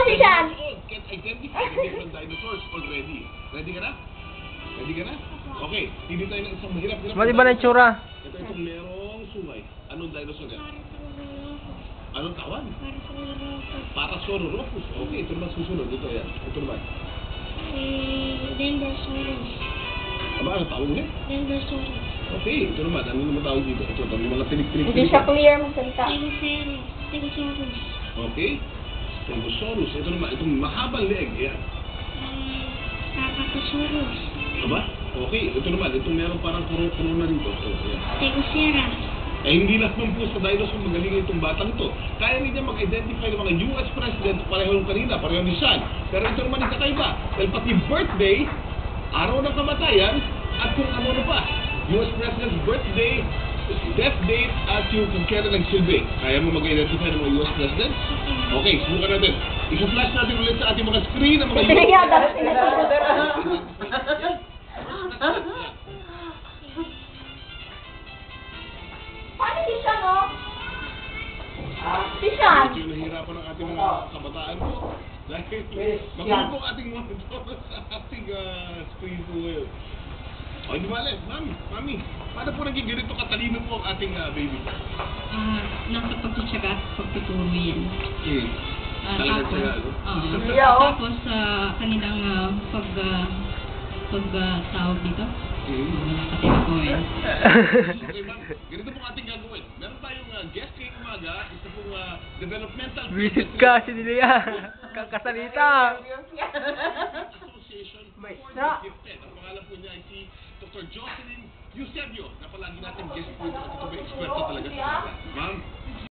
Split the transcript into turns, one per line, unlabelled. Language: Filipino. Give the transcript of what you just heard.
si Sean.
Can identify the different dinosaurs already. Ready ka na? Ready ka na? Okay, hindi tayo ng isang mahirap-hirap.
Mali ba na itsura?
Ito itong merong sungay. Anong dinosaur yan? Anong tawag? Parasaurolophus. Okay, ito naman susunod. Ito yan. Ito naman.
Dendrosaurus.
Aba, ano tawag ulit?
Dendrosaurus.
Okay, ito naman. Ano naman tawag dito? Ito, yung mga tinik-tinik.
Hindi siya clear magsalita.
Stegosaurus. Stegosaurus.
Okay. Stegosaurus. Ito naman. Itong mahabang leeg. Yan.
Apatosaurus.
Aba? Okay. Ito naman. Itong meron parang corona dito. Ito, yan.
Stegosera.
Eh, hindi lang po sa dinosaur magaling itong batang ito. Kaya niya mag-identify ng mga US president, pareho ng kanina, pareho ni Sean. Pero ito naman yung kakaiba. Dahil pati birthday, araw ng kamatayan, at kung ano pa. US president's birthday, death date, at yung kung kailan nagsilbi. Kaya mo mag-identify ng mga US president? Okay, subukan natin. Isa-flash natin ulit sa ating mga screen ng mga
Sinigada. Paano si Sean, oh? Si Sean.
Medyo nahihirapan ang ating mga kabataan po. Dahil magulo po ang ating monitor sa ating screen po ngayon. O, hindi ba alam? Mami, paano po naging ganito katalino po ang ating baby?
Nasa pagtutsaga at pagtuturo yan.
Talagang tsaga, no?
Tapos kanilang pagtawag dito. Wala kasi ako eh.
Okay, ma'am. Ganito po ang ating gagawin. Meron tayong guest ngayong umaga, isa pong developmental
Visit ka, si Nilia. Kakasalita.
Association for the Gifted. Ang pangalan po niya ay si Dr. Jocelyn Eusebio, na palagi natin guest po ito. Ito ba eksperto talaga sa mga. Ma'am,